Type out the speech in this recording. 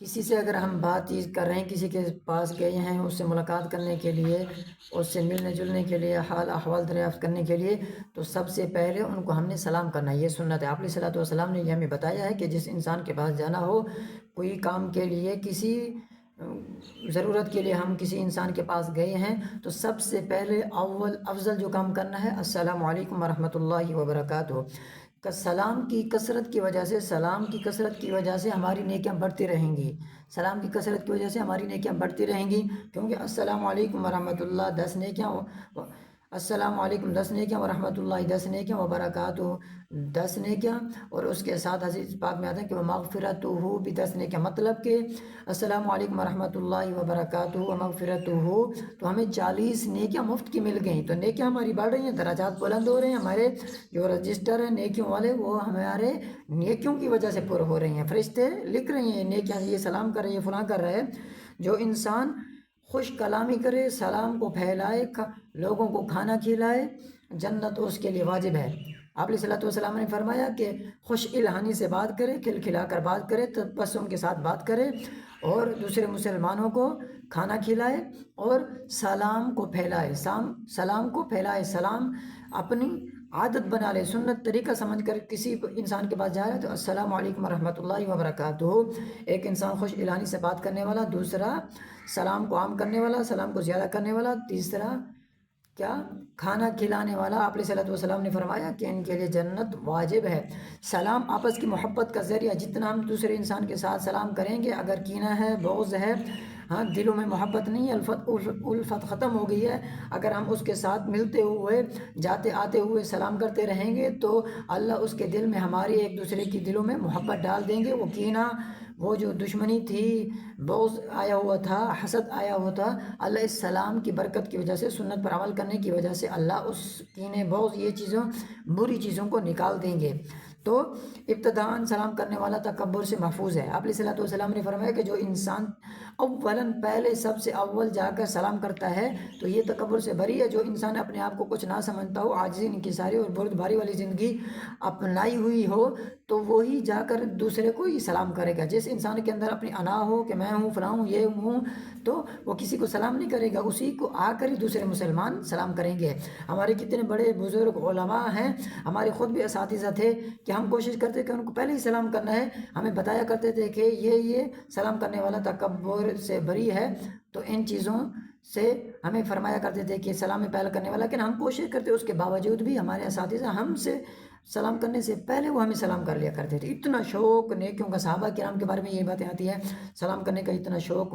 کسی سے اگر ہم بات چیت کر رہے ہیں، کسی کے پاس گئے ہیں اس سے ملاقات کرنے کے لیے، اس سے ملنے جلنے کے لیے، حال احوال دریافت کرنے کے لیے، تو سب سے پہلے ان کو ہم نے سلام کرنا ہے۔ یہ سنت ہے۔ آپ علیہ الصلوۃ والسلام نے یہ ہمیں بتایا ہے کہ جس انسان کے پاس جانا ہو کوئی کام کے لیے، کسی ضرورت کے لیے ہم کسی انسان کے پاس گئے ہیں، تو سب سے پہلے اول افضل جو کام کرنا ہے، السلام علیکم ورحمۃ اللہ وبرکاتہ۔ سلام کی کثرت کی وجہ سے ہماری نیکیاں بڑھتی رہیں گی۔ سلام کی کثرت کی وجہ سے ہماری نیکیاں بڑھتی رہیں گی، کیونکہ السلام علیکم ورحمۃ اللہ 10 نیکیاں، السلام علیکم 10 نیکیاں، ورحمۃ اللہ 10 نیکیاں، وبرکاتہ 10 نیکیاں، اور اس کے ساتھ حدیث پاک میں آتا ہے کہ مغفرتہ بھی 10 نیکیاں۔ مطلب کہ السلام علیکم ورحمۃ اللہ وبرکاتہ ومغفرتہ، تو ہمیں 40 نیکیاں مفت کی مل گئیں۔ تو نیکیاں ہماری بڑھ رہی ہیں، درجات بلند ہو رہے ہیں، ہمارے جو رجسٹر ہیں نیکیوں والے وہ ہمارے نیکیوں کی وجہ سے پر ہو رہی ہیں۔ فرشتے لکھ رہے ہیں نیکیاں، یہ سلام کر رہے ہیں، یہ فلاں کر رہے ہیں۔ جو انسان خوش کلامی کرے، سلام کو پھیلائے، لوگوں کو کھانا کھلائے، جنت اس کے لیے واجب ہے۔ آپ علیہ الصلوۃ والسلام نے فرمایا کہ خوش الہانی سے بات کرے، کھل کھلا کر بات کرے، تبسم کے ساتھ بات کرے، اور دوسرے مسلمانوں کو کھانا کھلائے اور سلام کو پھیلائے، سلام کو پھیلائے، سلام اپنی عادت بنا لے، سنت طریقہ سمجھ کر کسی انسان کے پاس جا رہا ہے تو السلام علیکم ورحمۃ اللہ وبرکاتہ۔ ایک انسان خوش الہانی سے بات کرنے والا، دوسرا سلام کو عام کرنے والا، سلام کو زیادہ کرنے والا، تیسرا کیا، کھانا کھلانے والا۔ آپ علیہ الصلوۃ والسلام نے فرمایا کہ ان کے لیے جنت واجب ہے۔ سلام آپس کی محبت کا ذریعہ، جتنا ہم دوسرے انسان کے ساتھ سلام کریں گے، اگر کینہ ہے، بغض ہے، ہاں دلوں میں محبت نہیں ہے، الفت ختم ہو گئی ہے، اگر ہم اس کے ساتھ ملتے ہوئے، جاتے آتے ہوئے سلام کرتے رہیں گے، تو اللہ اس کے دل میں، ہماری ایک دوسرے کی دلوں میں محبت ڈال دیں گے۔ وہ کینہ، وہ جو دشمنی تھی، بغض آیا ہوا تھا، حسد آیا ہوا تھا، اللہ اس سلام کی برکت کی وجہ سے، سنت پر عمل کرنے کی وجہ سے اللہ اس کینے، بغض، یہ چیزوں، بری چیزوں کو نکال دیں گے۔ تو ابتداءً سلام کرنے والا تکبر سے محفوظ ہے۔ آپ علیہ الصلوۃ والسلام نے فرمایا کہ جو انسان اولاً پہلے سب سے اول جا کر سلام کرتا ہے تو یہ تکبر سے بری ہے۔ جو انسان اپنے آپ کو کچھ نہ سمجھتا ہو، عاجزی، انکساری اور برد بھاری والی زندگی اپنائی ہوئی ہو، تو وہی جا کر دوسرے کو ہی سلام کرے گا۔ جس انسان کے اندر اپنی انا ہو کہ میں ہوں، فلاں ہوں، یہ ہوں، تو وہ کسی کو سلام نہیں کرے گا، اسی کو آ کر ہی دوسرے مسلمان سلام کریں گے۔ ہمارے کتنے بڑے بزرگ علماء ہیں، ہمارے خود بھی اساتذہ تھے کہ ہم کوشش کرتے کہ ان کو پہلے ہی سلام کرنا ہے، ہمیں بتایا کرتے تھے کہ یہ سلام کرنے والا تکبر سے بری ہے۔ تو ان چیزوں سے ہمیں فرمایا کرتے تھے کہ سلام پہل کرنے والا، لیکن ہم کوشش کرتے، اس کے باوجود بھی ہمارے اساتذہ ہم سے سلام کرنے سے پہلے وہ ہمیں سلام کر لیا کرتے تھے۔ اتنا شوق نیکیوں کا، صحابہ کرام کے بارے میں یہ باتیں آتی ہے، سلام کرنے کا اتنا شوق،